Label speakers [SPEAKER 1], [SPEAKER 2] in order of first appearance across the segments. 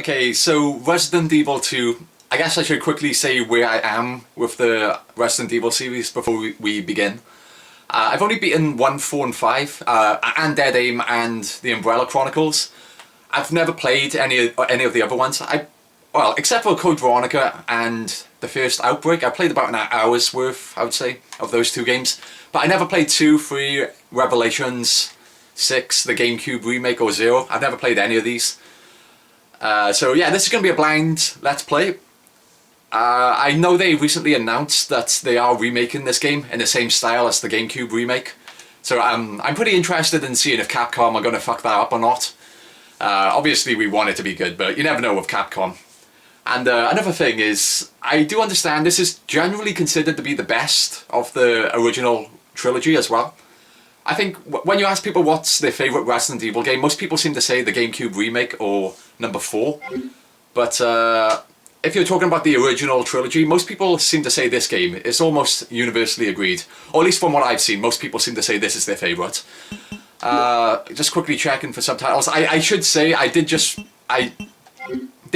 [SPEAKER 1] Okay, so Resident Evil 2, I guess I should quickly say where I am with the Resident Evil series before we begin. I've only beaten 1, 4 and 5, and Dead Aim and The Umbrella Chronicles. I've never played any of the other ones. Well, except for Code Veronica and the first Outbreak, I played about an hour's worth, I would say, of those two games. But I never played 2, 3, Revelations, 6, the GameCube remake, or 0. I've never played any of these. So yeah, this is going to be a blind Let's Play. I know they recently announced that they are remaking this game in the same style as the GameCube remake. So I'm pretty interested in seeing if Capcom are going to fuck that up or not. Obviously we want it to be good, but you never know with Capcom. And another thing is, I do understand this is generally considered to be the best of the original trilogy as well. I think when you ask people what's their favourite Resident Evil game, most people seem to say the GameCube remake or number 4. But if you're talking about the original trilogy, most people seem to say this game. It's almost universally agreed. Or at least from what I've seen, most people seem to say this is their favourite. Just quickly checking for subtitles. I should say I did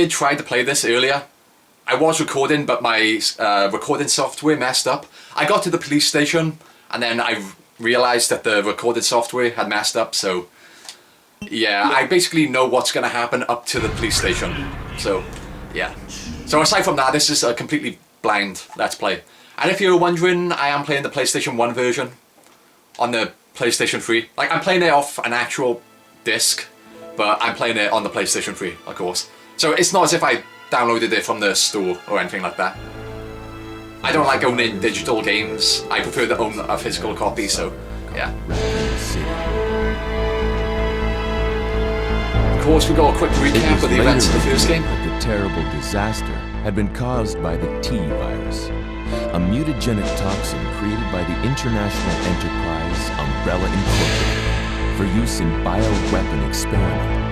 [SPEAKER 1] try to play this earlier. I was recording, but my recording software messed up. I got to the police station, and then I realised that the recorded software had messed up, so yeah, I basically know what's going to happen up to the police station. So yeah. So aside from that, this is a completely blind Let's Play. And if you're wondering, I am playing the PlayStation 1 version on the PlayStation 3. Like, I'm playing it off an actual disc, but I'm playing it on the PlayStation 3, of course. So it's not as if I downloaded it from the store or anything like that. I don't like owning digital games. I prefer to own a physical copy, so yeah. Of course, we got a quick recap of the events of the first game.
[SPEAKER 2] The terrible disaster had been caused by the T-virus, a mutagenic toxin created by the international enterprise Umbrella Incorporated for use in bioweapon experiment.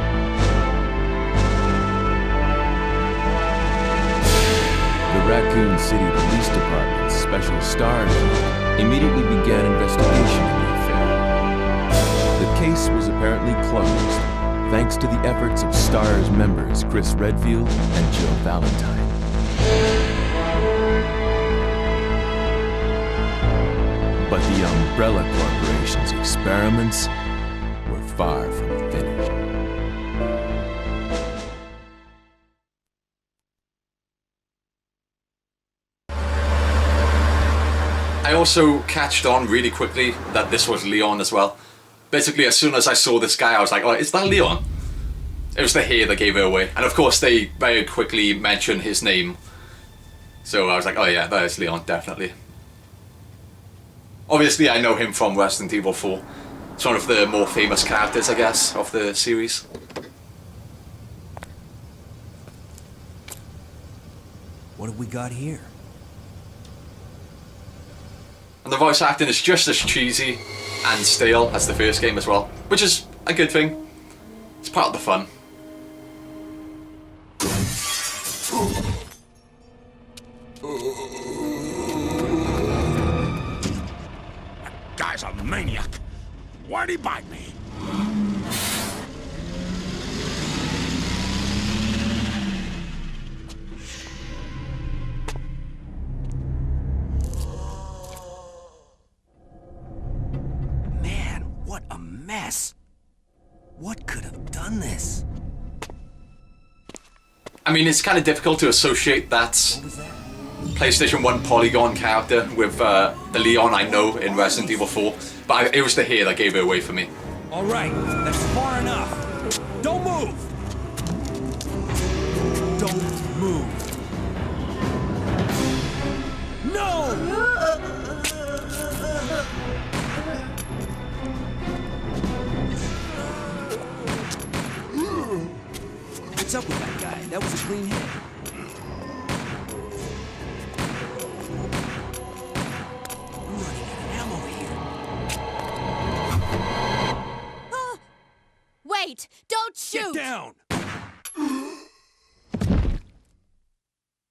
[SPEAKER 2] The Raccoon City Police Department's Special STARS unit immediately began investigation in the affair. The case was apparently closed, thanks to the efforts of STARS members Chris Redfield and Jill Valentine. But the Umbrella Corporation's experiments were far from finished.
[SPEAKER 1] I also catched on really quickly that this was Leon as well. Basically, as soon as I saw this guy, I was like, oh, is that Leon? It was the hair that gave it away. And of course, they very quickly mentioned his name. So I was like, oh yeah, that is Leon, definitely. Obviously, I know him from Resident Evil 4. It's one of the more famous characters, I guess, of the series.
[SPEAKER 3] What have we got here?
[SPEAKER 1] And the voice acting is just as cheesy and stale as the first game as well, which is a good thing. It's part of the fun.
[SPEAKER 4] That guy's a maniac. Why'd he bite me?
[SPEAKER 3] What a mess! What could have done this?
[SPEAKER 1] I mean, it's kind of difficult to associate that PlayStation 1 polygon character with the Leon I know in Resident Evil 4, but it was the hair that gave it away for me.
[SPEAKER 3] Alright, that's far enough. Don't move! Don't move! No! What's up with that guy? That was a clean hit. I'm running out of ammo here.
[SPEAKER 5] Wait! Don't shoot!
[SPEAKER 3] Get down!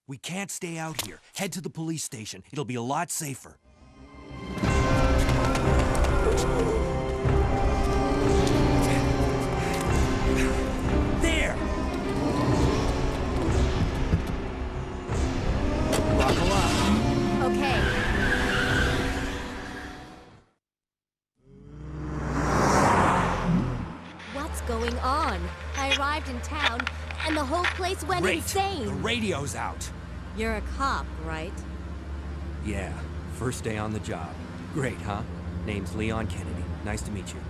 [SPEAKER 3] We can't stay out here. Head to the police station. It'll be a lot safer. There!
[SPEAKER 5] arrived in town, and the whole place went
[SPEAKER 3] Great.
[SPEAKER 5] insane.
[SPEAKER 3] The radio's out.
[SPEAKER 5] You're a cop, right?
[SPEAKER 3] Yeah, first day on the job. Great, huh? Name's Leon Kennedy. Nice to meet you.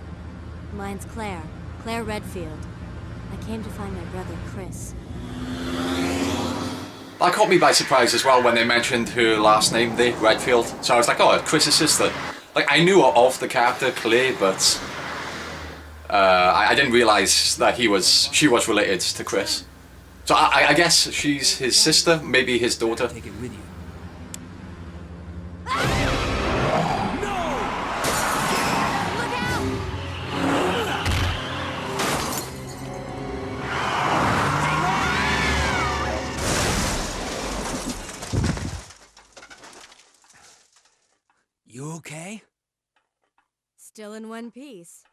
[SPEAKER 5] Mine's Claire. Claire Redfield. I came to find my brother, Chris.
[SPEAKER 1] That caught me by surprise as well when they mentioned her last name, the Redfield. So I was like, oh, Chris's sister. Like, I knew of the character Claire, but I didn't realize that she was related to Chris. So I guess she's his sister, maybe his daughter.
[SPEAKER 3] Take it with you.
[SPEAKER 5] Look out!
[SPEAKER 3] You okay?
[SPEAKER 5] Still in one piece.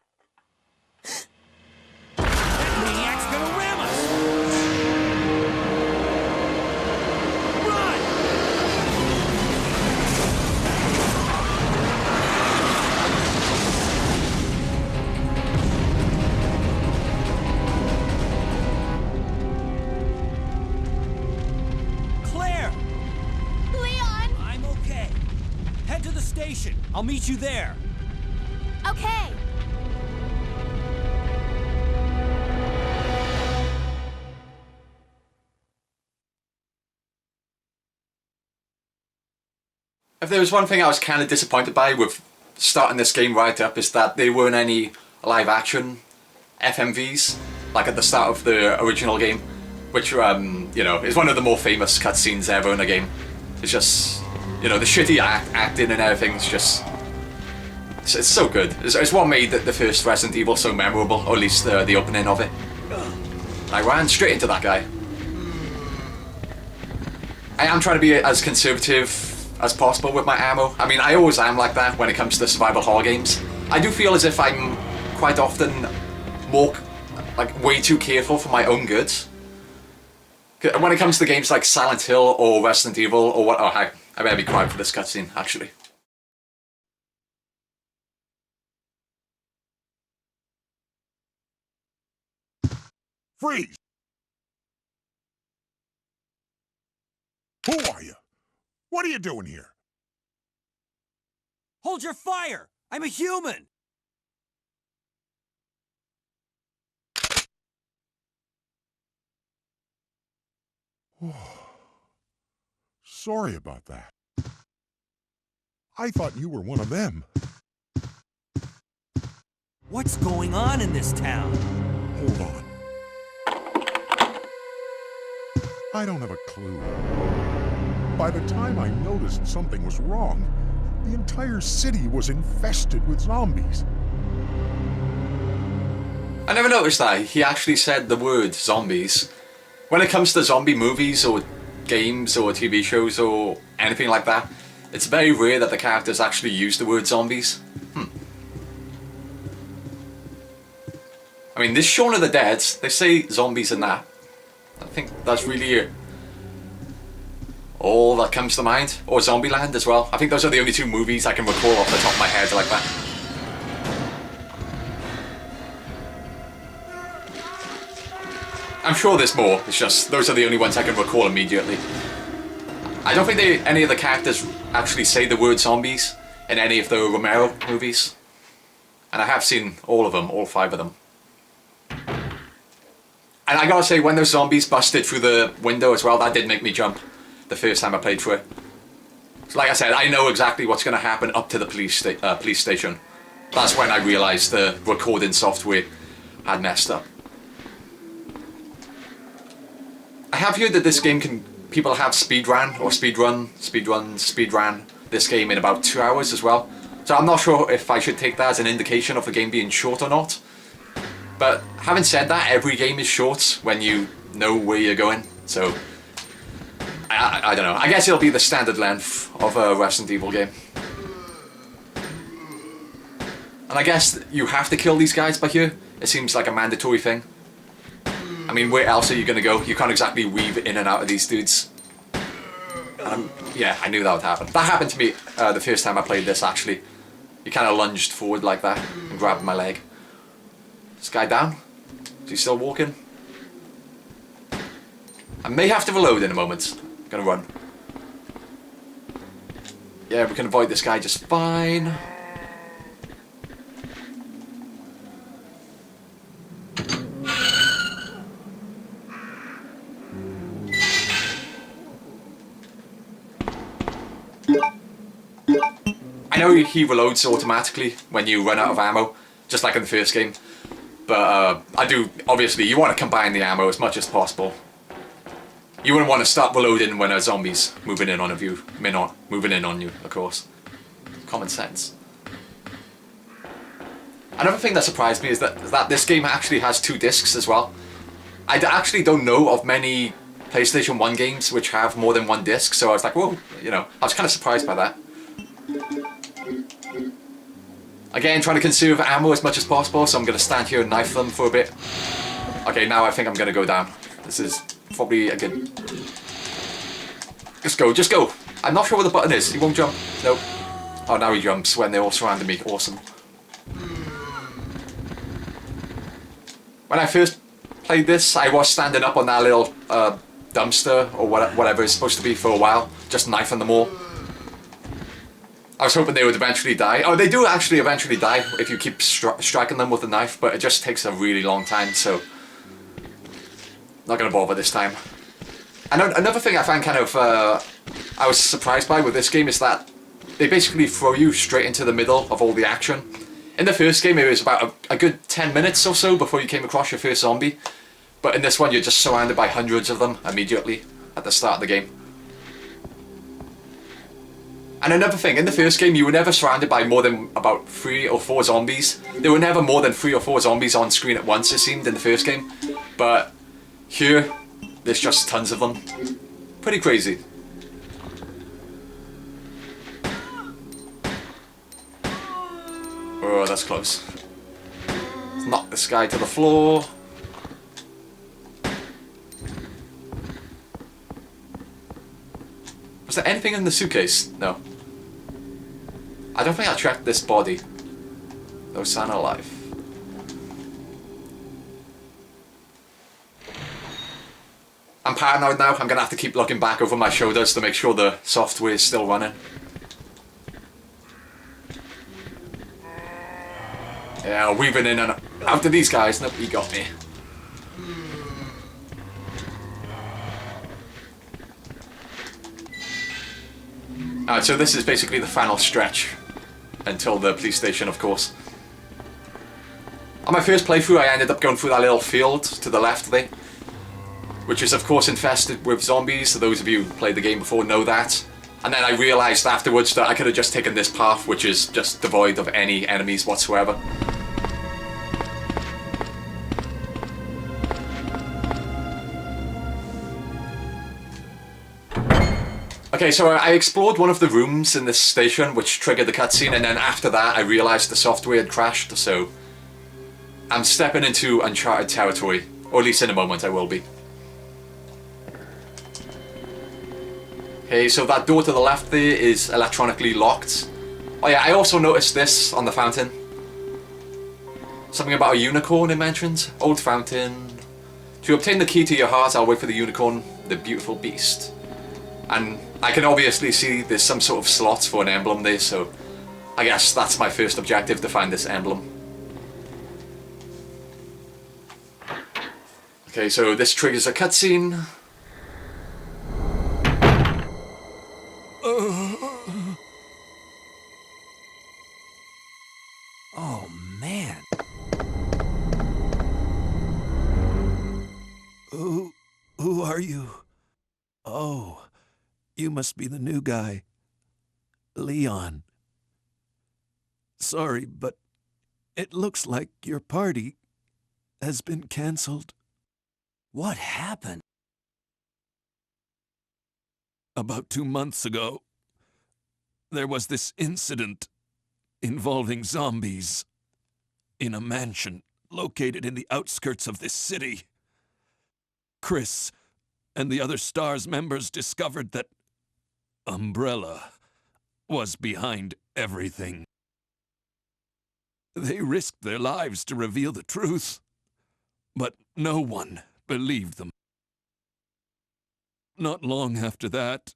[SPEAKER 3] That maniac's gonna ram us! Run! Claire!
[SPEAKER 5] Leon!
[SPEAKER 3] I'm okay. Head to the station. I'll meet you there.
[SPEAKER 5] Okay.
[SPEAKER 1] If there was one thing I was kind of disappointed by with starting this game right up, is that there weren't any live action FMVs, like at the start of the original game, which, you know, is one of the more famous cutscenes ever in a game. It's just, you know, the shitty acting and everything's just... It's so good. It's what made the first Resident Evil so memorable, or at least the opening of it. I ran straight into that guy. I am trying to be as conservative as possible with my ammo. I mean, I always am like that when it comes to survival horror games. I do feel as if I'm quite often more, like, way too careful for my own good. When it comes to games like Silent Hill or Resident Evil or what... Oh, I better be quiet for this cutscene, actually.
[SPEAKER 4] Freeze! Who are you? What are you doing here?
[SPEAKER 3] Hold your fire! I'm a human!
[SPEAKER 4] Sorry about that. I thought you were one of them.
[SPEAKER 3] What's going on in this town?
[SPEAKER 4] Hold on. I don't have a clue. By the time I noticed something was wrong, the entire city was infested with zombies.
[SPEAKER 1] I never noticed that. He actually said the word zombies. When it comes to zombie movies or games or TV shows or anything like that, it's very rare that the characters actually use the word zombies. I mean, this Shaun of the Dead, they say zombies in that. I think that's really all that comes to mind. Or Zombieland as well. I think those are the only two movies I can recall off the top of my head like that. I'm sure there's more, it's just those are the only ones I can recall immediately. I don't think any of the characters actually say the word zombies in any of the Romero movies. And I have seen all of them, all 5 of them. And I gotta say, when those zombies busted through the window as well, that did make me jump the first time I played through it. So like I said, I know exactly what's gonna happen up to the police station. That's when I realised the recording software had messed up. I have heard that this game people have speedran this game in about 2 hours as well. So I'm not sure if I should take that as an indication of the game being short or not. But having said that, every game is short when you know where you're going. So I don't know. I guess it'll be the standard length of a Resident Evil game. And I guess you have to kill these guys by here. It seems like a mandatory thing. I mean, where else are you going to go? You can't exactly weave in and out of these dudes. Yeah, I knew that would happen. That happened to me the first time I played this, actually. He kind of lunged forward like that and grabbed my leg. This guy down? Is he still walking? I may have to reload in a moment. I'm gonna run. Yeah, we can avoid this guy just fine. I know he reloads automatically when you run out of ammo, just like in the first game. But I do, obviously, you want to combine the ammo as much as possible. You wouldn't want to start reloading when a zombie's moving in on you, moving in on you, of course. Common sense. Another thing that surprised me is that this game actually has 2 discs as well. I actually don't know of many PlayStation 1 games which have more than 1 disc, so I was like, whoa, you know, I was kind of surprised by that. Again, trying to conserve ammo as much as possible, so I'm going to stand here and knife them for a bit. Okay, now I think I'm going to go down. This is probably a good... Just go, just go! I'm not sure where the button is. He won't jump. Nope. Oh, now he jumps when they're all surrounding me. Awesome. When I first played this, I was standing up on that little dumpster, or whatever it's supposed to be, for a while, just knifing them all. I was hoping they would eventually die. Oh, they do actually eventually die if you keep striking them with a knife, but it just takes a really long time, so... Not gonna bother this time. And another thing I find kind of... I was surprised by with this game is that they basically throw you straight into the middle of all the action. In the first game it was about a good 10 minutes or so before you came across your first zombie. But in this one you're just surrounded by hundreds of them immediately at the start of the game. And another thing, in the first game you were never surrounded by more than about 3 or 4 zombies. There were never more than 3 or 4 zombies on screen at once, it seemed, in the first game. But here, there's just tons of them. Pretty crazy. Oh, that's close. Let's knock this guy to the floor. Was there anything in the suitcase? No. I don't think I tracked this body. No sign of life. I'm paranoid now. I'm gonna have to keep looking back over my shoulders to make sure the software is still running. Yeah, weaving in and out of these guys. Nope, he got me. Alright, so this is basically the final stretch. Until the police station, of course. On my first playthrough, I ended up going through that little field to the left there. Which is, of course, infested with zombies. So those of you who played the game before know that. And then I realised afterwards that I could have just taken this path, which is just devoid of any enemies whatsoever. Okay, so I explored one of the rooms in this station, which triggered the cutscene, and then after that I realised the software had crashed, so... I'm stepping into uncharted territory, or at least in a moment I will be. Okay, so that door to the left there is electronically locked. Oh yeah, I also noticed this on the fountain. Something about a unicorn it mentioned. Old fountain. To obtain the key to your heart, I'll wait for the unicorn, the beautiful beast. And I can obviously see there's some sort of slot for an emblem there, so I guess that's my first objective, to find this emblem. Okay, so this triggers a cutscene.
[SPEAKER 3] Oh, man. Who are you? Oh, you must be the new guy. Leon. Sorry, but it looks like your party has been canceled. What happened? About 2 months ago, there was this incident involving zombies in a mansion located in the outskirts of this city. Chris and the other STARS members discovered that Umbrella was behind everything. They risked their lives to reveal the truth, but no one believed them. Not long after that,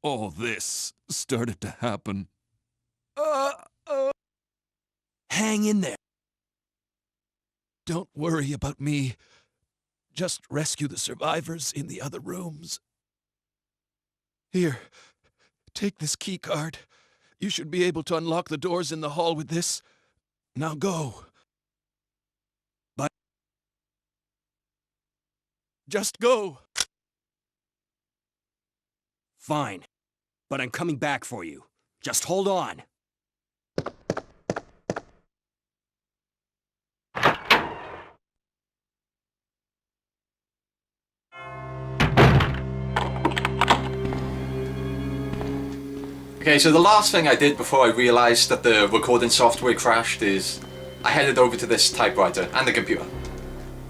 [SPEAKER 3] all this started to happen.
[SPEAKER 6] Hang in there.
[SPEAKER 3] Don't worry about me. Just rescue the survivors in the other rooms. Here, take this key card. You should be able to unlock the doors in the hall with this. Now go. But just go.
[SPEAKER 6] Fine. But I'm coming back for you. Just hold on.
[SPEAKER 1] Okay, so the last thing I did before I realised that the recording software crashed is I headed over to this typewriter and the computer.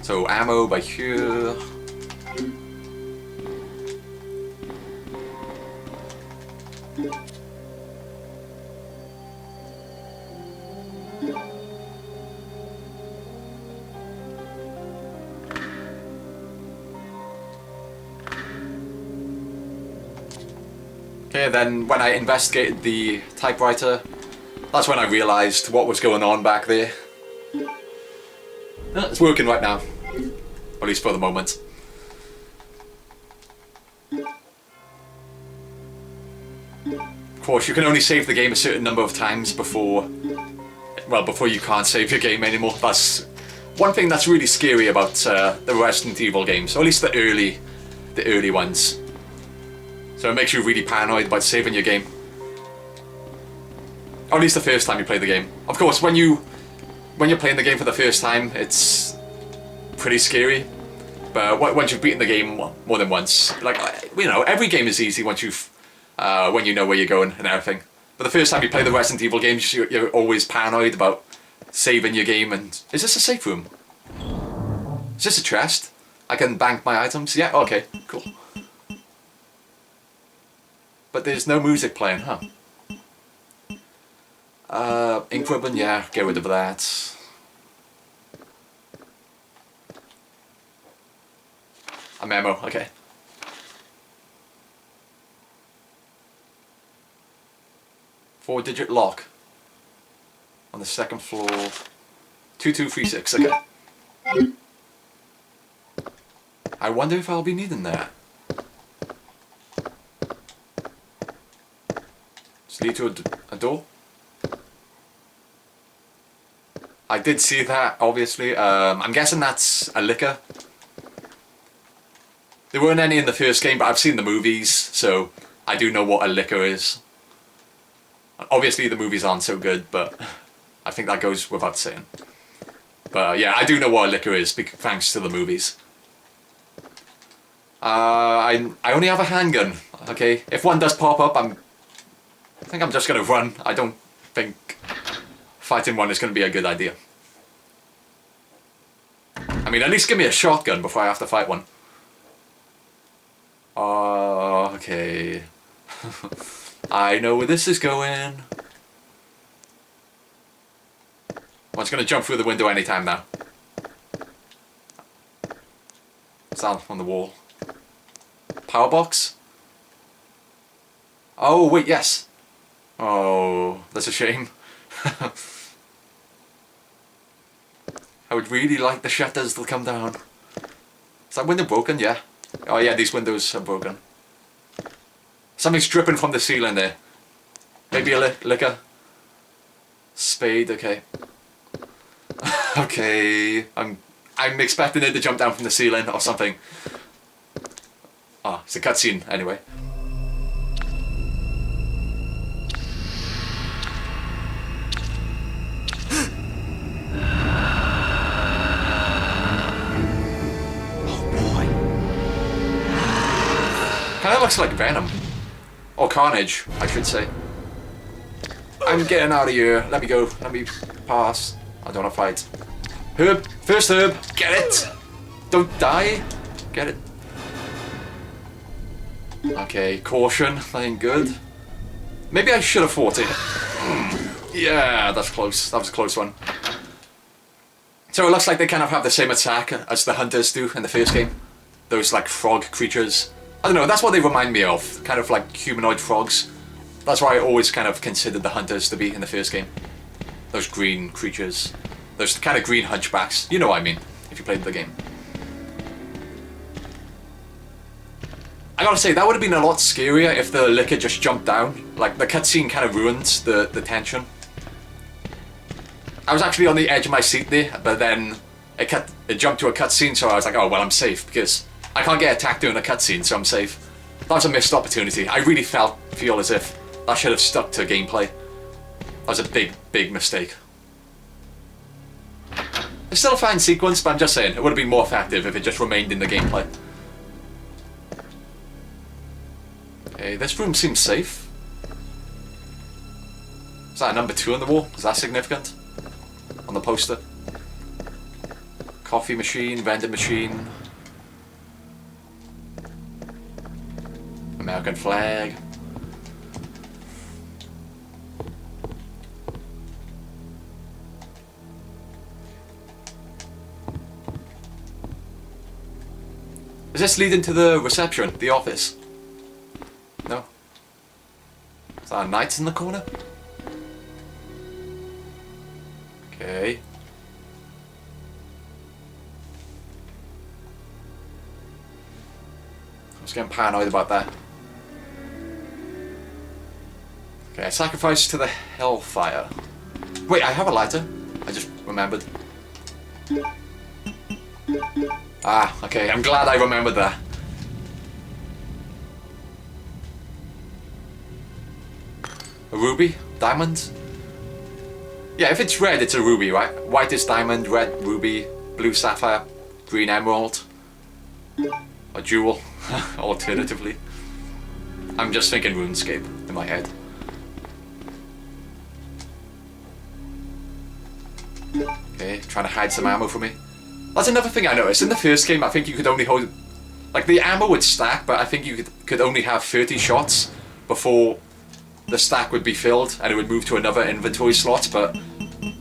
[SPEAKER 1] So ammo by here. Okay, then when I investigated the typewriter, that's when I realised what was going on back there. It's working right now, at least for the moment. Of course, you can only save the game a certain number of times before you can't save your game anymore. That's one thing that's really scary about the Resident Evil games, or at least the early ones. So it makes you really paranoid about saving your game. Or at least the first time you play the game. Of course, when you're playing the game for the first time, it's pretty scary. But once you've beaten the game more than once, like, you know, every game is easy once when you know where you're going and everything. But the first time you play the Resident Evil games, you're always paranoid about saving your game. And is this a safe room? Is this a chest? I can bank my items? Yeah, okay, cool. But there's no music playing, huh? Ink ribbon, yeah, get rid of that. A memo, okay. Four-digit lock. On the second floor. 2236, okay. I wonder if I'll be needing that. Lead to a door. I did see that, obviously. I'm guessing that's a liquor. There weren't any in the first game, but I've seen the movies, so I do know what a liquor is. Obviously the movies aren't so good, but I think that goes without saying. But yeah, I do know what a liquor is, thanks to the movies. I only have a handgun, okay? If one does pop up, I think I'm just going to run. I don't think fighting one is going to be a good idea. I mean, at least give me a shotgun before I have to fight one. Okay. I know where this is going. One's going to jump through the window anytime now. It's down on the wall. Power box? Oh, wait, yes. Oh, that's a shame. I would really like the shutters to come down. Is that window broken? Yeah. Oh yeah, these windows are broken. Something's dripping from the ceiling there. Maybe a liquor. Spade, okay. Okay, I'm expecting it to jump down from the ceiling or something. Ah, it's a cutscene anyway. Kinda looks like Venom. Or Carnage, I should say. I'm getting out of here. Let me go. Let me pass. I don't want to fight. Herb. First herb. Get it. Don't die. Get it. Okay, caution. That ain't good. Maybe I should have fought it. Yeah, that's close. That was a close one. So it looks like they kind of have the same attack as the hunters do in the first game. Those like frog creatures. don't know, that's what they remind me of. Kind of like humanoid frogs. That's why I always kind of considered the hunters to be in the first game. Those green creatures. Those kind of green hunchbacks. You know what I mean, if you played the game. I gotta say, that would have been a lot scarier if the licker just jumped down. Like, the cutscene kind of ruins the tension. I was actually on the edge of my seat there, but then it jumped to a cutscene, so I was like, oh, well, I'm safe, because I can't get attacked during a cutscene, so I'm safe. That was a missed opportunity. I really feel as if that should have stuck to gameplay. That was a big mistake. It's still a fine sequence, but I'm just saying, it would have been more effective if it just remained in the gameplay. Okay, this room seems safe. Is that a number 2 on the wall? Is that significant? On the poster? Coffee machine, vending machine. American flag. Is this leading to the reception, the office? No? Is that a knight in the corner? Okay. I was getting paranoid about that. Okay, sacrifice to the hellfire. Wait, I have a lighter. I just remembered. Ah, okay, I'm glad I remembered that. A ruby? Diamond? Yeah, if it's red, it's a ruby, right? White is diamond, red ruby, blue sapphire, green emerald. A jewel, alternatively. I'm just thinking RuneScape in my head. Okay, trying to hide some ammo for me. That's another thing I noticed. In the first game, I think you could only hold... Like, the ammo would stack, but I think you could only have 30 shots before the stack would be filled, and it would move to another inventory slot, but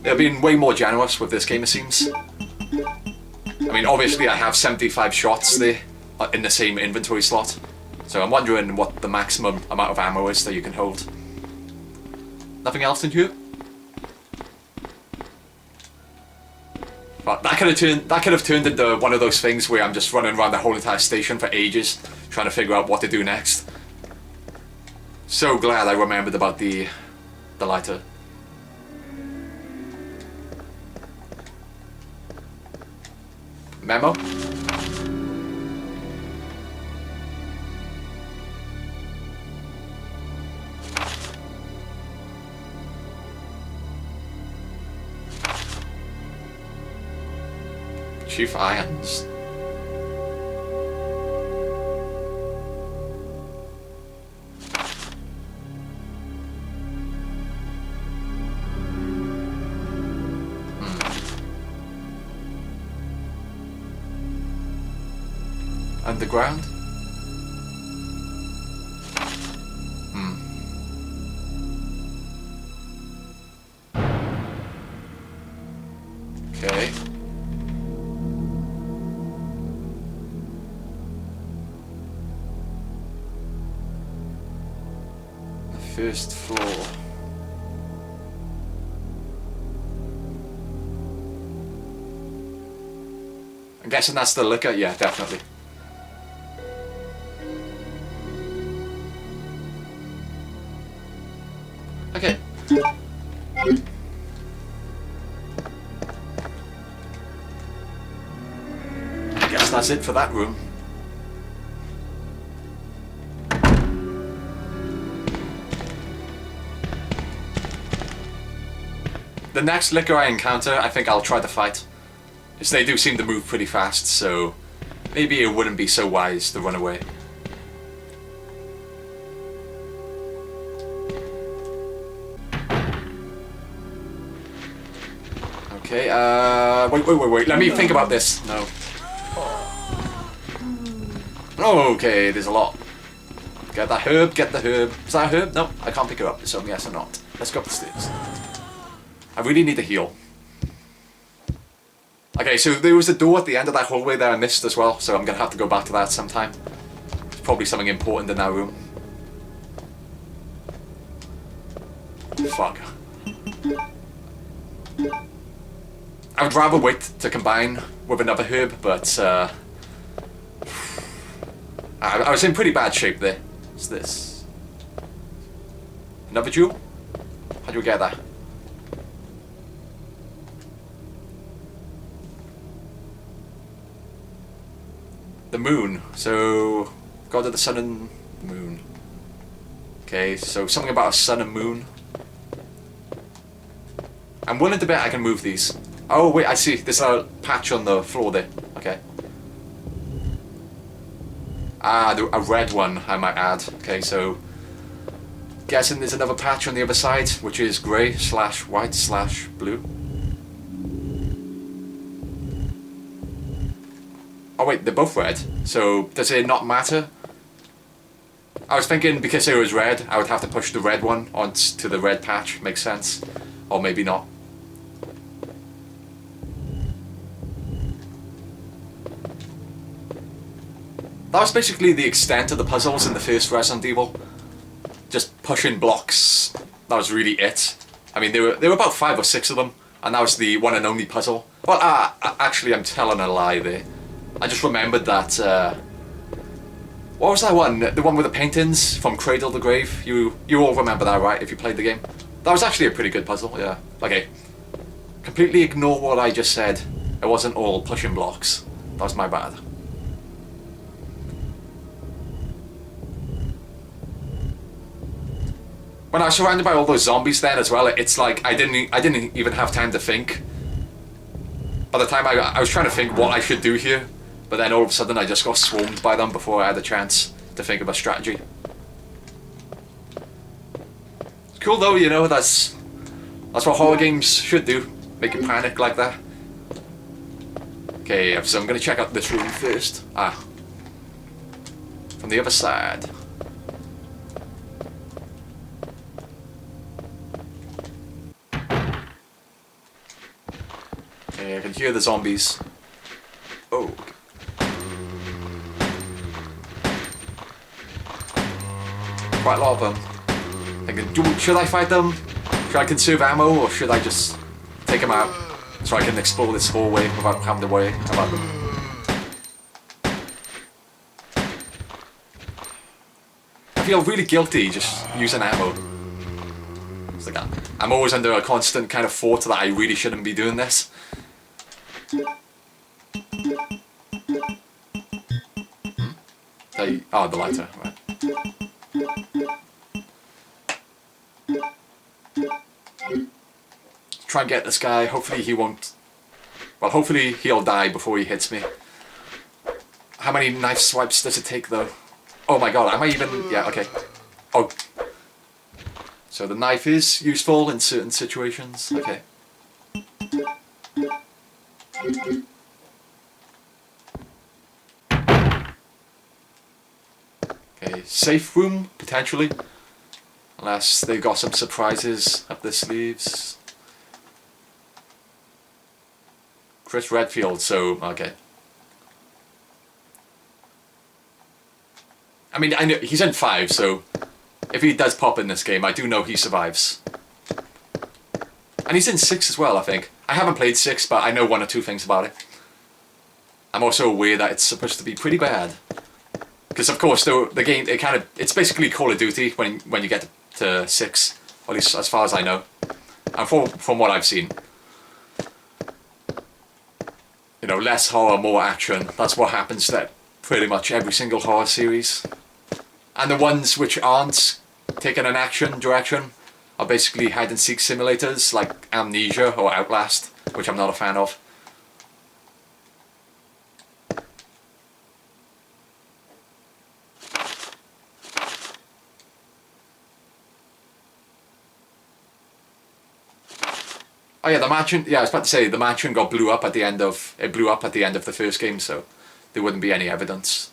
[SPEAKER 1] they're being way more generous with this game, it seems. I mean, obviously I have 75 shots there in the same inventory slot, so I'm wondering what the maximum amount of ammo is that you can hold. Nothing else in here? But that could have turned into one of those things where I'm just running around the whole entire station for ages, trying to figure out what to do next. So glad I remembered about the lighter. Memo? Chief Irons. Underground? Okay. The first floor. I'm guessing that's the liquor? Yeah, definitely. Okay. I guess that's it for that room. The next liquor I encounter, I think I'll try to fight. Because they do seem to move pretty fast, so maybe it wouldn't be so wise to run away. Okay, wait, let me think about this. No. Okay, there's a lot. Get that herb, get the herb. Is that a herb? No, I can't pick it up, so yes or not. Let's go up the stairs. I really need to heal. Okay, so there was a door at the end of that hallway that I missed as well, so I'm gonna have to go back to that sometime. It's probably something important in that room. Fuck. I would rather wait to combine with another herb, but I was in pretty bad shape there. What's this? Another jewel? How do we get that? The moon. So, God of the sun and moon. Okay, so something about a sun and moon. I'm willing to bet I can move these. Oh wait, I see. There's a patch on the floor there. Okay. Ah, a red one, I might add. Okay, so guessing there's another patch on the other side, which is grey / white / blue. Oh wait, they're both red. So does it not matter? I was thinking because it was red, I would have to push the red one onto the red patch. Makes sense. Or maybe not. That was basically the extent of the puzzles in the first Resident Evil. Just pushing blocks. That was really it. I mean, there were about 5 or 6 of them, and that was the one and only puzzle. Well, actually, I'm telling a lie there. I just remembered that. What was that one? The one with the paintings from Cradle to Grave. You all remember that, right? If you played the game, that was actually a pretty good puzzle. Yeah. Okay. Completely ignore what I just said. It wasn't all pushing blocks. That was my bad. When I was surrounded by all those zombies then as well, it's like I didn't even have time to think. By the time I was trying to think what I should do here, but then all of a sudden I just got swarmed by them before I had a chance to think of a strategy. It's cool though, you know, that's what horror games should do, make you panic like that. Okay, so I'm gonna check out this room first. Ah. From the other side. I can hear the zombies. Oh. Quite a lot of them. Thinking, should I fight them? Should I conserve ammo, or should I just take them out so I can explore this hallway without having to worry about them? I feel really guilty just using ammo. It's like I'm always under a constant kind of thought that I really shouldn't be doing this. Oh, the lighter, right. Try and get this guy, hopefully he won't... Well, hopefully he'll die before he hits me. How many knife swipes does it take though? Oh my god, am I even... Yeah, okay. Oh. So the knife is useful in certain situations, okay. Okay, safe room, potentially. Unless they've got some surprises up their sleeves. Chris Redfield, so, okay. I mean, I know he's in 5, so if he does pop in this game, I do know he survives. And he's in 6 as well, I think. I haven't played 6, but I know 1 or 2 things about it. I'm also aware that it's supposed to be pretty bad. Because of course the game, it's basically Call of Duty when you get to 6, at least as far as I know. And from what I've seen. You know, less horror, more action. That's what happens to pretty much every single horror series. And the ones which aren't taking an action direction are basically hide and seek simulators like Amnesia or Outlast, which I'm not a fan of. Oh yeah, the mansion. Yeah, I was about to say the mansion blew up at the end of the first game, so there wouldn't be any evidence.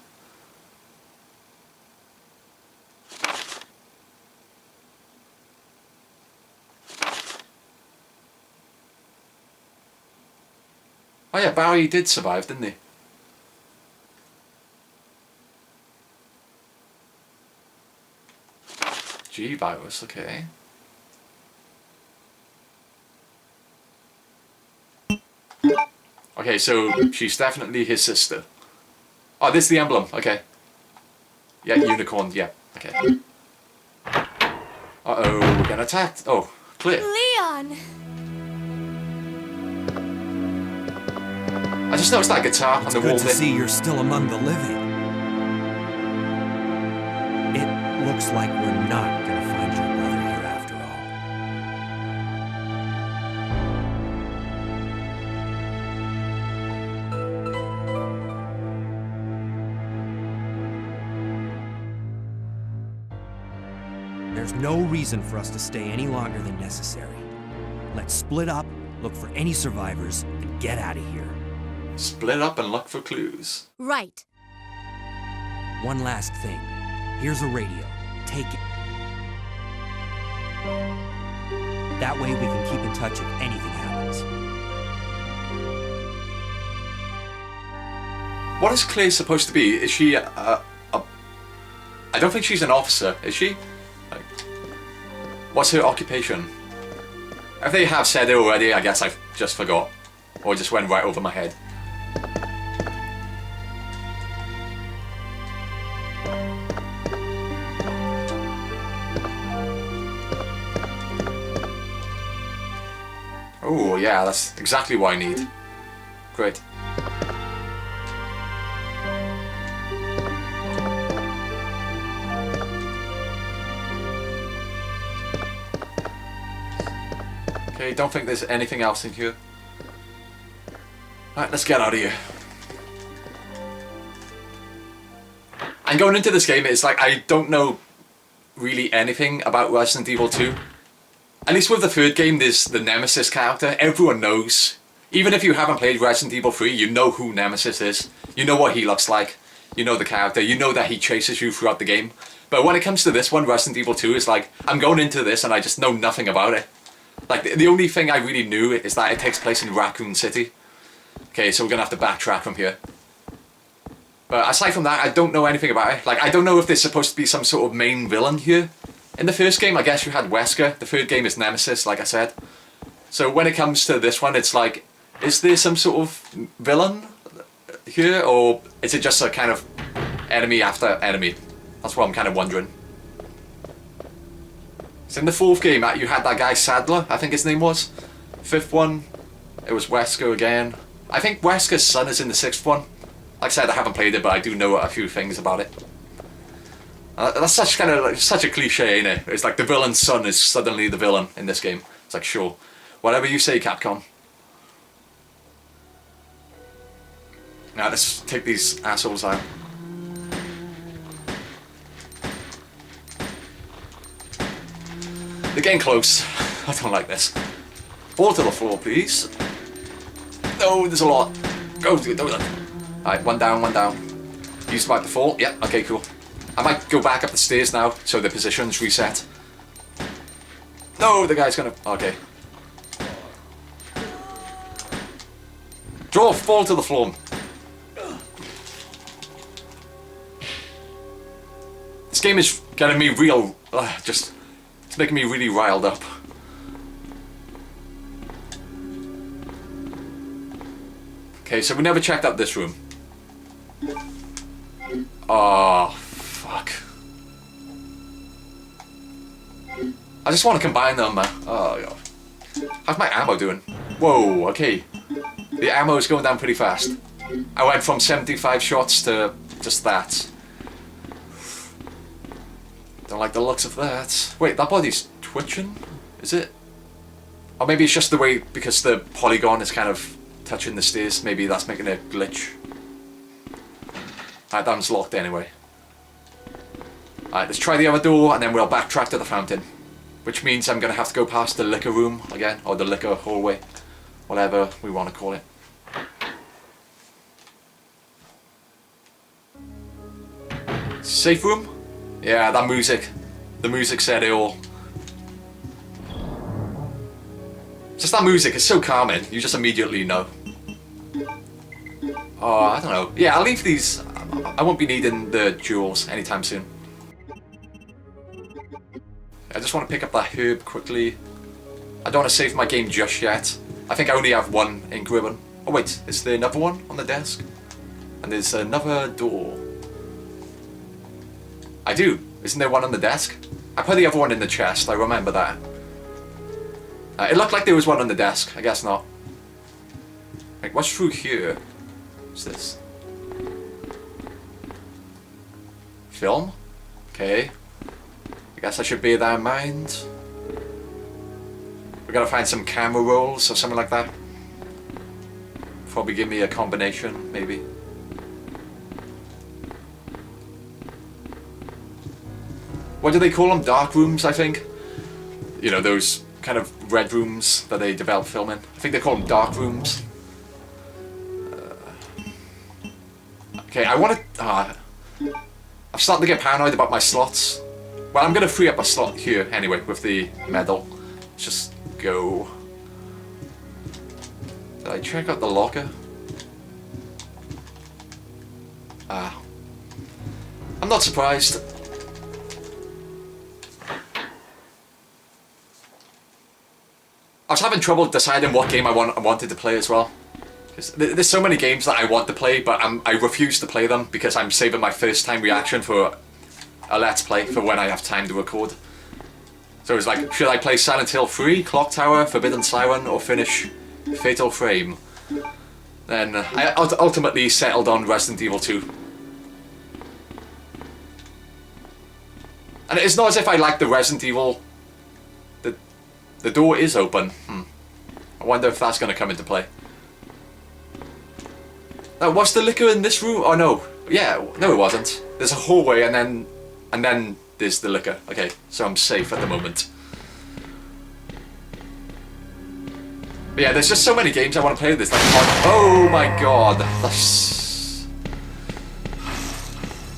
[SPEAKER 1] Oh yeah, Barry did survive, didn't he? G-virus, okay. Okay, so she's definitely his sister. Oh, this is the emblem, okay. Yeah, unicorn, yeah, okay. Uh-oh, we're getting attacked. Oh, clear.
[SPEAKER 5] Leon!
[SPEAKER 1] I just noticed that guitar on the wall
[SPEAKER 6] Good to
[SPEAKER 1] there.
[SPEAKER 6] see you're still among the living. It looks like we're not gonna find your brother here after all. There's no reason for us to stay any longer than necessary. Let's split up, look for any survivors, and get out of here.
[SPEAKER 1] Split up and look for clues.
[SPEAKER 5] Right.
[SPEAKER 6] One last thing. Here's a radio. Take it. That way we can keep in touch if anything happens.
[SPEAKER 1] What is Claire supposed to be? Is she I don't think she's an officer, is she? Like, what's her occupation? If they have said it already, I guess I just forgot. Or just went right over my head. Oh yeah, that's exactly what I need. Great. Okay, don't think there's anything else in here. Right, let's get out of here. And going into this game, it's like I don't know really anything about Resident Evil 2. At least with the third game, there's the Nemesis character. Everyone knows. Even if you haven't played Resident Evil 3, you know who Nemesis is. You know what he looks like. You know the character. You know that he chases you throughout the game. But when it comes to this one, Resident Evil 2, is like, I'm going into this and I just know nothing about it. Like, the only thing I really knew is that it takes place in Raccoon City. Okay, so we're gonna have to backtrack from here. But aside from that, I don't know anything about it. Like, I don't know if there's supposed to be some sort of main villain here. In the first game, I guess you had Wesker. The third game is Nemesis, like I said. So when it comes to this one, it's like, is there some sort of villain here? Or is it just a kind of enemy after enemy? That's what I'm kind of wondering. So in the fourth game, you had that guy Sadler, I think his name was. Fifth one, it was Wesker again. I think Wesker's son is in the sixth one. Like I said, I haven't played it, but I do know a few things about it. That's such kind of like, such a cliche, ain't it? It's like the villain's son is suddenly the villain in this game. It's like, sure, whatever you say, Capcom. Now let's take these assholes out. They're getting close. I don't like this. Fall to the floor, please. No, there's a lot. Go, do that. Alright, one down, one down. You about to fall? Yeah, okay, cool. I might go back up the stairs now, so the position's reset. No, the guy's gonna... Okay. Draw, fall to the floor. This game is getting me real... just... It's making me really riled up. Okay, so we never checked out this room. Oh, fuck. I just want to combine them, man. Oh, God. How's my ammo doing? Whoa, okay. The ammo is going down pretty fast. I went from 75 shots to just that. Don't like the looks of that. Wait, that body's twitching? Is it? Or maybe it's just the way, because the polygon is kind of touching the stairs. Maybe that's making it glitch. Alright, that one's locked anyway. Alright, let's try the other door and then we'll backtrack to the fountain. Which means I'm going to have to go past the liquor room again, or the liquor hallway. Whatever we want to call it. Safe room? Yeah, that music. The music said it all. Just that music is so calming, you just immediately know. Oh, I don't know. Yeah, I'll leave these. I won't be needing the jewels anytime soon. I just want to pick up that herb quickly. I don't want to save my game just yet. I think I only have one ink ribbon. Oh wait, is there another one on the desk? And there's another door. I do. Isn't there one on the desk? I put the other one in the chest, I remember that. It looked like there was one on the desk, I guess not. Like, what's through here? What's this? Film? Okay. I guess I should bear that in mind. We gotta find some camera rolls or something like that. Probably give me a combination, maybe. What do they call them? Dark rooms, I think? You know, those kind of red rooms that they develop film in. I think they call them dark rooms. Okay, I want to... I'm starting to get paranoid about my slots. Well, I'm going to free up a slot here anyway with the medal. Let's just go. Did I check out the locker? I'm not surprised. I was having trouble deciding what game I wanted to play as well. There's so many games that I want to play, but I refuse to play them because I'm saving my first time reaction for a Let's Play for when I have time to record. So it's like, should I play Silent Hill 3, Clock Tower, Forbidden Siren, or finish Fatal Frame? Then I ultimately settled on Resident Evil 2. And it's not as if I like the Resident Evil. The door is open. I wonder if that's going to come into play. Now, was the liquor in this room? Oh no. Yeah, no it wasn't. There's a hallway and then there's the liquor. Okay, so I'm safe at the moment. But yeah, there's just so many games I want to play with this. Like, oh my god.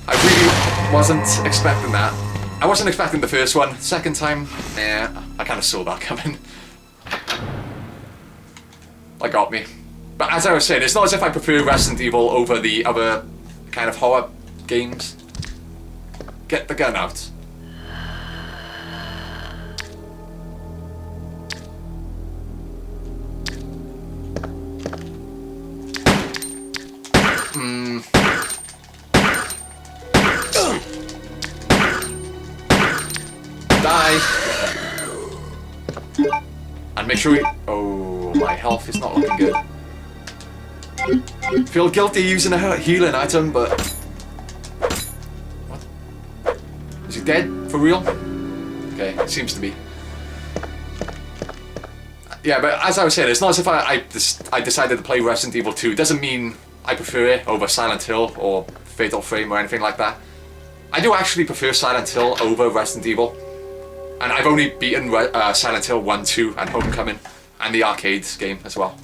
[SPEAKER 1] I really wasn't expecting that. I wasn't expecting the first one. Second time, nah, I kind of saw that coming. That got me. But as I was saying, it's not as if I prefer Resident Evil over the other kind of horror games. Get the gun out. Die. And make sure we... Oh, my health is not looking good. Feel guilty using a healing item, but... What? Is he dead? For real? Okay, seems to be. Yeah, but as I was saying, it's not as if I decided to play Resident Evil 2. Doesn't mean I prefer it over Silent Hill or Fatal Frame or anything like that. I do actually prefer Silent Hill over Resident Evil. And I've only beaten Silent Hill 1, 2 and Homecoming and the arcade game as well.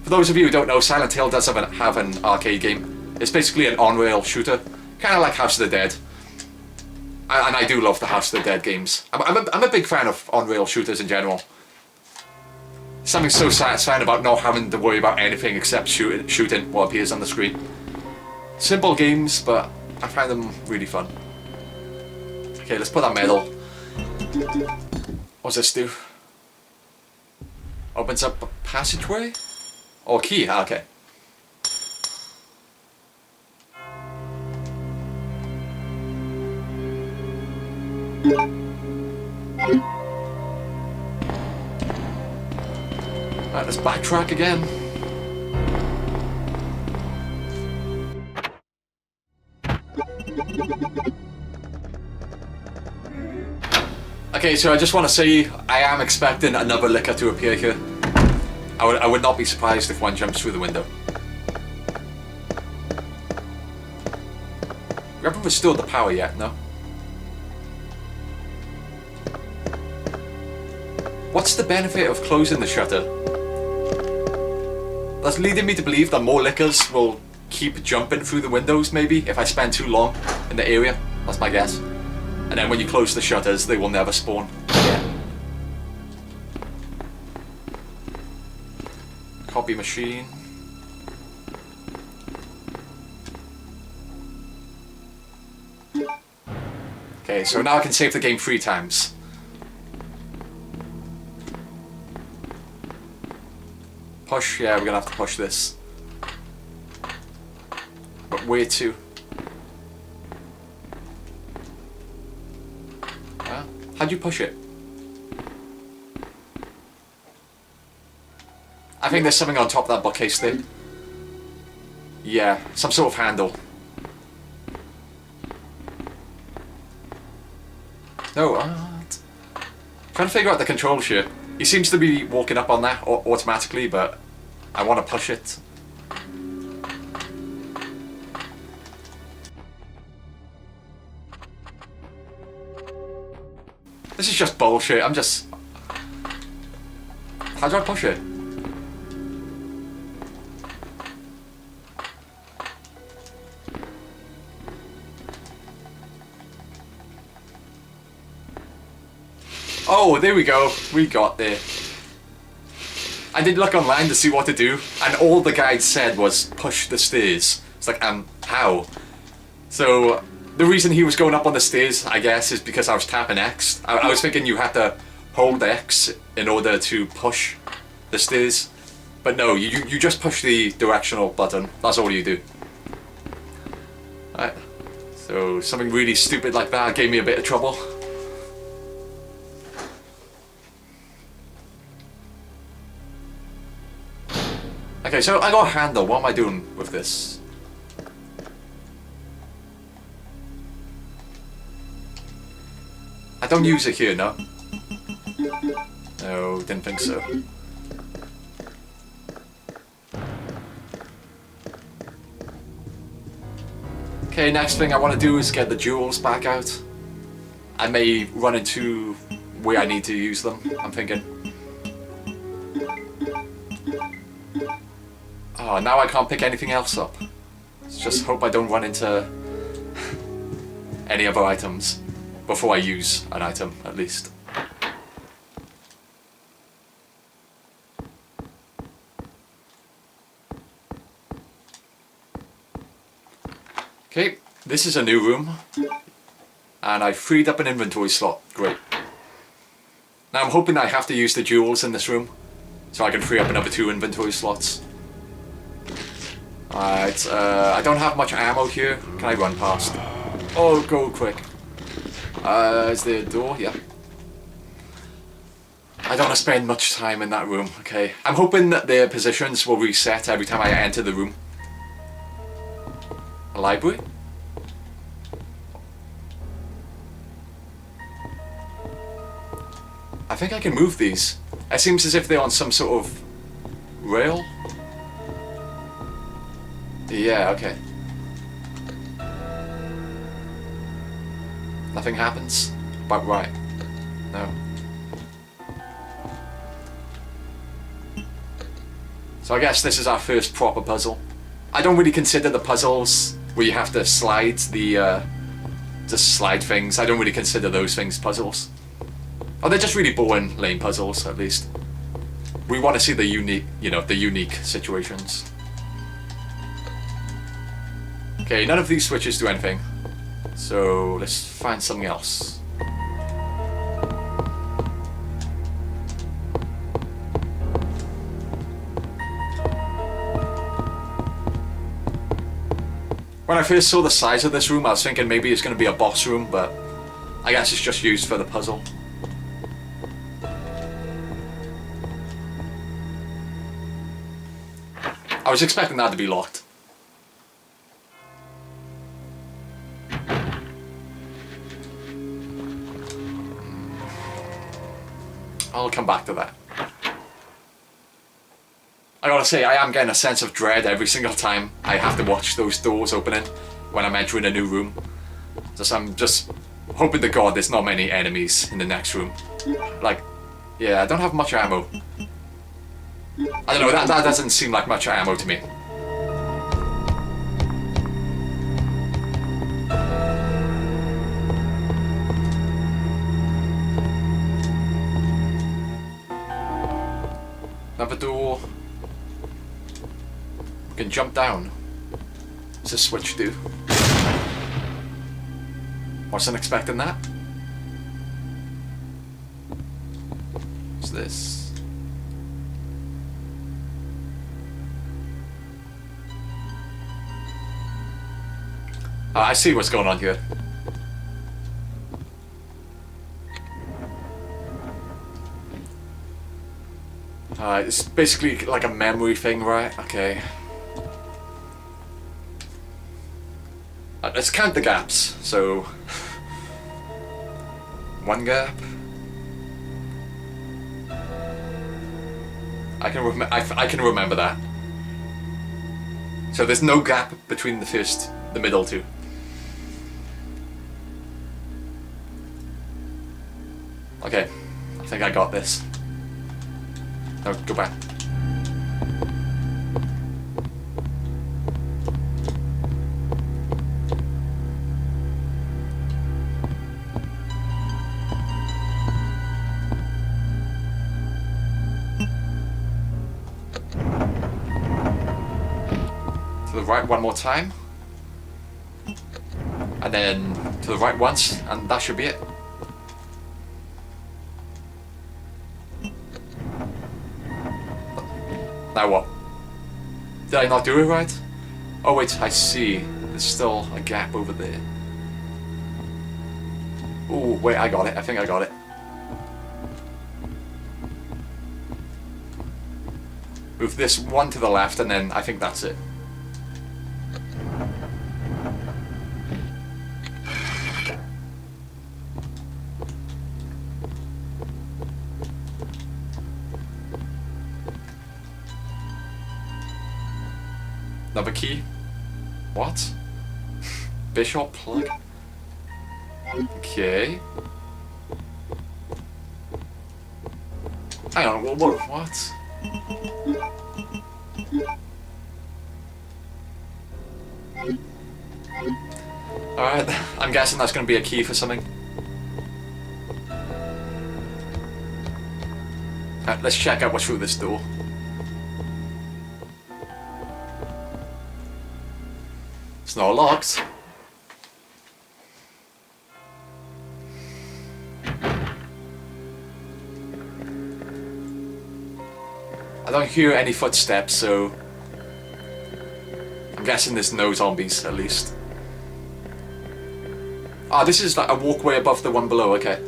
[SPEAKER 1] For those of you who don't know, Silent Hill does have an arcade game. It's basically an on-rail shooter, kind of like House of the Dead. And I do love the House of the Dead games. I'm a big fan of on-rail shooters in general. Something so satisfying about not having to worry about anything except shooting what appears on the screen. Simple games, but I find them really fun. Okay, let's put that medal. What's this do? Opens up a passageway? Oh, key, okay. Right, let's backtrack again. Okay, so I just want to say I am expecting another licker to appear here. I would not be surprised if one jumps through the window. We haven't restored the power yet, no? What's the benefit of closing the shutter? That's leading me to believe that more lickers will keep jumping through the windows, maybe, if I spend too long in the area. That's my guess. And then when you close the shutters, they will never spawn again. Copy machine. Okay, so now I can save the game 3 times. Push, yeah, we're gonna have to push this. But where to? How'd you push it? I think there's something on top of that bookcase thing. Yeah, some sort of handle. No, trying to figure out the controls here. He seems to be walking up on that automatically, but I want to push it. This is just bullshit. I'm just... How do I push it? Oh, there we go. We got there. I did look online to see what to do, and all the guide said was push the stairs. It's like, how? So, the reason he was going up on the stairs, I guess, is because I was tapping X. I was thinking you had to hold X in order to push the stairs. But no, you just push the directional button. That's all you do. Alright. So, something really stupid like that gave me a bit of trouble. Okay, so I got a handle. What am I doing with this? I don't use it here, no? No, didn't think so. Okay, next thing I want to do is get the jewels back out. I may run into where I need to use them, I'm thinking. Oh, now I can't pick anything else up. Just hope I don't run into any other items before I use an item, at least. Okay, this is a new room, and I freed up an inventory slot. Great. Now I'm hoping I have to use the jewels in this room, so I can free up another 2 inventory slots. Alright, I don't have much ammo here. Can I run past? Oh, go quick. Is there a door? Yeah. I don't want to spend much time in that room, okay. I'm hoping that their positions will reset every time I enter the room. A library? I think I can move these. It seems as if they're on some sort of rail. Yeah, okay. Nothing happens? But right. No. So I guess this is our first proper puzzle. I don't really consider the puzzles where you have to slide the, just slide things. I don't really consider those things puzzles. Oh, they're just really boring, lame puzzles, at least. We want to see the unique, you know, the unique situations. Okay, none of these switches do anything. So, let's find something else. When I first saw the size of this room, I was thinking maybe it's going to be a boss room, but I guess it's just used for the puzzle. I was expecting that to be locked. I'll come back to that. I gotta say, I am getting a sense of dread every single time I have to watch those doors opening when I'm entering a new room. I'm just hoping to God there's not many enemies in the next room. Like, yeah, I don't have much ammo. I don't know, that doesn't seem like much ammo to me. Another door. We can jump down. What's this switch do? Wasn't expecting that. What's this? Oh, I see what's going on here. It's basically like a memory thing, right? Okay. Let's count the gaps. So, one gap. I can remember that. So there's no gap between the middle two. Okay, I think I got this. No, go back. To the right one more time. And then to the right once, and that should be it. Now what? Did I not do it right? Oh wait, I see. There's still a gap over there. Oh wait, I got it. I think I got it. Move this one to the left and then I think that's it. Another key. What? Bishop plug? Okay. Hang on, what? Alright, I'm guessing that's going to be a key for something. Alright, let's check out what's through this door. It's not locked. I don't hear any footsteps, so I'm guessing there's no zombies, at least. Ah, this is like a walkway above the one below, okay.